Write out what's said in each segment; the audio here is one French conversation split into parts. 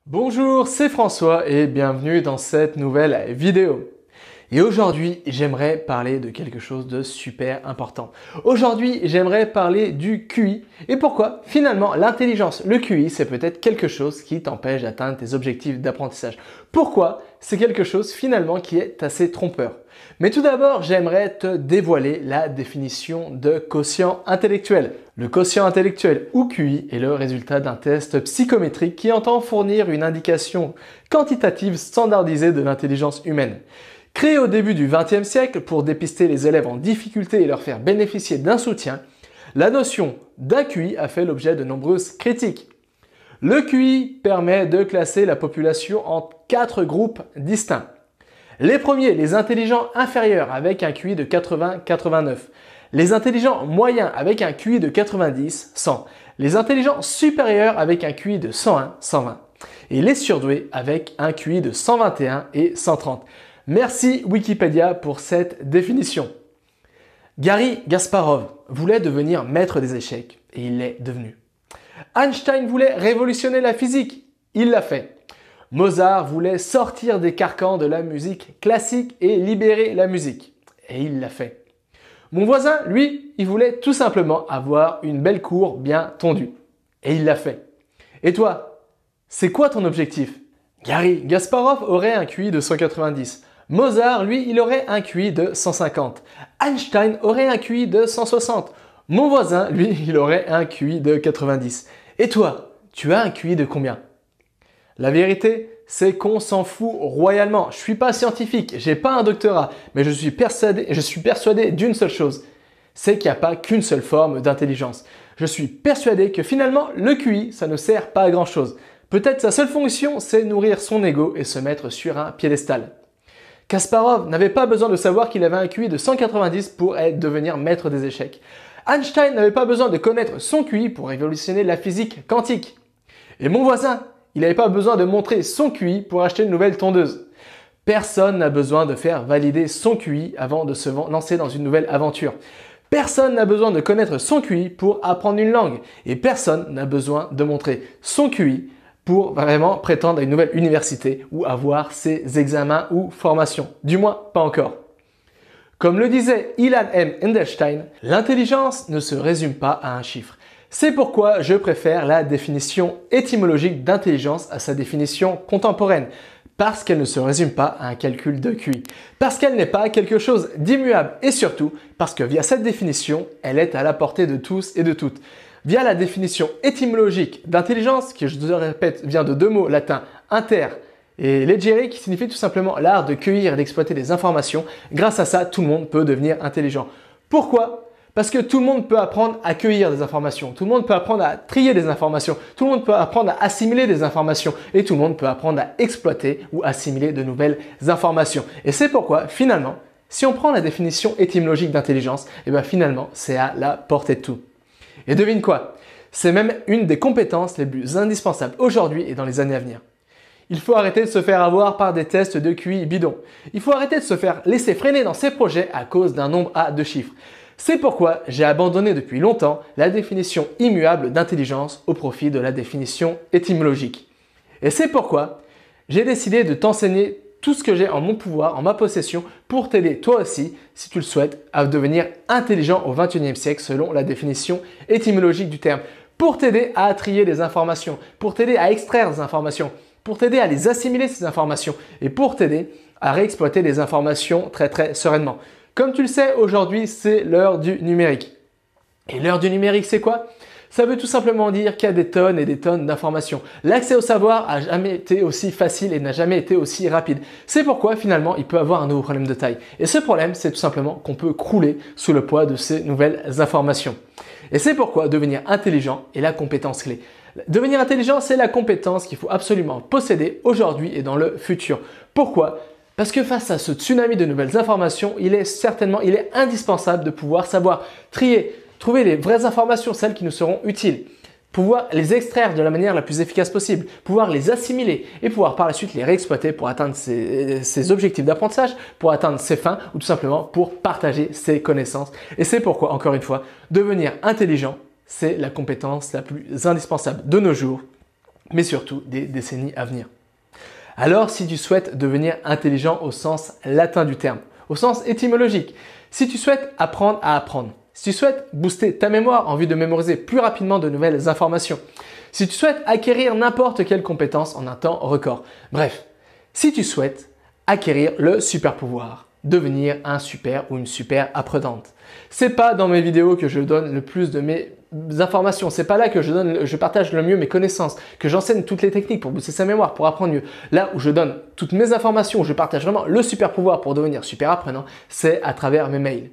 Bonjour, c'est François et bienvenue dans cette nouvelle vidéo. Et aujourd'hui, j'aimerais parler de quelque chose de super important. Aujourd'hui, j'aimerais parler du QI et pourquoi finalement l'intelligence, le QI, c'est peut-être quelque chose qui t'empêche d'atteindre tes objectifs d'apprentissage. Pourquoi c'est quelque chose finalement qui est assez trompeur. Mais tout d'abord, j'aimerais te dévoiler la définition de quotient intellectuel. Le quotient intellectuel ou QI est le résultat d'un test psychométrique qui entend fournir une indication quantitative standardisée de l'intelligence humaine. Créé au début du XXe siècle pour dépister les élèves en difficulté et leur faire bénéficier d'un soutien, la notion d'un QI a fait l'objet de nombreuses critiques. Le QI permet de classer la population en 4 groupes distincts. Les premiers, les intelligents inférieurs avec un QI de 80-89. Les intelligents moyens avec un QI de 90-100. Les intelligents supérieurs avec un QI de 101-120. Et les surdoués avec un QI de 121 et 130. Merci Wikipédia pour cette définition. Garry Kasparov voulait devenir maître des échecs et il l'est devenu. Einstein voulait révolutionner la physique, il l'a fait. Mozart voulait sortir des carcans de la musique classique et libérer la musique et il l'a fait. Mon voisin, lui, il voulait tout simplement avoir une belle cour bien tondue et il l'a fait. Et toi, c'est quoi ton objectif? Garry Kasparov aurait un QI de 190. Mozart, lui, il aurait un QI de 150. Einstein aurait un QI de 160. Mon voisin, lui, il aurait un QI de 90. Et toi, tu as un QI de combien? La vérité, c'est qu'on s'en fout royalement. Je suis pas scientifique, j'ai pas un doctorat, mais je suis persuadé d'une seule chose. C'est qu'il n'y a pas qu'une seule forme d'intelligence. Je suis persuadé que finalement, le QI, ça ne sert pas à grand chose. Peut-être sa seule fonction, c'est nourrir son ego et se mettre sur un piédestal. Kasparov n'avait pas besoin de savoir qu'il avait un QI de 190 pour devenir maître des échecs. Einstein n'avait pas besoin de connaître son QI pour révolutionner la physique quantique. Et mon voisin, il n'avait pas besoin de montrer son QI pour acheter une nouvelle tondeuse. Personne n'a besoin de faire valider son QI avant de se lancer dans une nouvelle aventure. Personne n'a besoin de connaître son QI pour apprendre une langue. Et personne n'a besoin de montrer son QI pour vraiment prétendre à une nouvelle université ou avoir ses examens ou formations. Du moins, pas encore. Comme le disait Ilan M. Endelstein, l'intelligence ne se résume pas à un chiffre. C'est pourquoi je préfère la définition étymologique d'intelligence à sa définition contemporaine. Parce qu'elle ne se résume pas à un calcul de QI. Parce qu'elle n'est pas quelque chose d'immuable et surtout parce que via cette définition, elle est à la portée de tous et de toutes. Via la définition étymologique d'intelligence, qui je te le répète vient de deux mots latins inter et legere, qui signifie tout simplement l'art de cueillir et d'exploiter des informations. Grâce à ça, tout le monde peut devenir intelligent. Pourquoi ? Parce que tout le monde peut apprendre à cueillir des informations, tout le monde peut apprendre à trier des informations, tout le monde peut apprendre à assimiler des informations et tout le monde peut apprendre à exploiter ou assimiler de nouvelles informations. Et c'est pourquoi, finalement, si on prend la définition étymologique d'intelligence, finalement, c'est à la portée de tout. Et devine quoi? C'est même une des compétences les plus indispensables aujourd'hui et dans les années à venir. Il faut arrêter de se faire avoir par des tests de QI bidons. Il faut arrêter de se faire laisser freiner dans ses projets à cause d'un nombre A de chiffres. C'est pourquoi j'ai abandonné depuis longtemps la définition immuable d'intelligence au profit de la définition étymologique. Et c'est pourquoi j'ai décidé de t'enseigner tout ce que j'ai en mon pouvoir, en ma possession, pour t'aider toi aussi, si tu le souhaites, à devenir intelligent au XXIe siècle selon la définition étymologique du terme. Pour t'aider à trier des informations, pour t'aider à extraire des informations, pour t'aider à les assimiler ces informations et pour t'aider à réexploiter les informations très sereinement. Comme tu le sais, aujourd'hui, c'est l'heure du numérique. Et l'heure du numérique, c'est quoi? Ça veut tout simplement dire qu'il y a des tonnes et des tonnes d'informations. L'accès au savoir n'a jamais été aussi facile et n'a jamais été aussi rapide. C'est pourquoi finalement il peut avoir un nouveau problème de taille. Et ce problème, c'est tout simplement qu'on peut crouler sous le poids de ces nouvelles informations. Et c'est pourquoi devenir intelligent est la compétence clé. Devenir intelligent, c'est la compétence qu'il faut absolument posséder aujourd'hui et dans le futur. Pourquoi ? Parce que face à ce tsunami de nouvelles informations, il est indispensable de pouvoir savoir trier, trouver les vraies informations, celles qui nous seront utiles, pouvoir les extraire de la manière la plus efficace possible, pouvoir les assimiler et pouvoir par la suite les réexploiter pour atteindre ses objectifs d'apprentissage, pour atteindre ses fins ou tout simplement pour partager ses connaissances. Et c'est pourquoi, encore une fois, devenir intelligent, c'est la compétence la plus indispensable de nos jours mais surtout des décennies à venir. Alors, si tu souhaites devenir intelligent au sens latin du terme, au sens étymologique, si tu souhaites apprendre à apprendre, si tu souhaites booster ta mémoire en vue de mémoriser plus rapidement de nouvelles informations, si tu souhaites acquérir n'importe quelle compétence en un temps record, bref, si tu souhaites acquérir le super pouvoir, devenir un super ou une super apprenante. C'est pas dans mes vidéos que je donne le plus de mes informations, c'est pas là que je partage le mieux mes connaissances, que j'enseigne toutes les techniques pour booster sa mémoire, pour apprendre mieux. Là où je donne toutes mes informations, où je partage vraiment le super pouvoir pour devenir super apprenant, c'est à travers mes mails.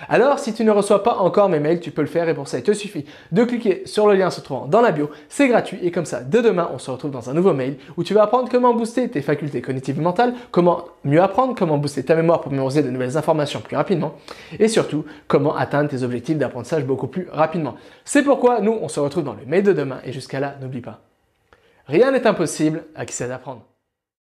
Alors, si tu ne reçois pas encore mes mails, tu peux le faire et pour ça, il te suffit de cliquer sur le lien se trouvant dans la bio. C'est gratuit et comme ça, dès demain, on se retrouve dans un nouveau mail où tu vas apprendre comment booster tes facultés cognitives et mentales, comment mieux apprendre, comment booster ta mémoire pour mémoriser de nouvelles informations plus rapidement et surtout, comment atteindre tes objectifs d'apprentissage beaucoup plus rapidement. C'est pourquoi nous, on se retrouve dans le mail de demain et jusqu'à là, n'oublie pas, rien n'est impossible à qui sait d'apprendre.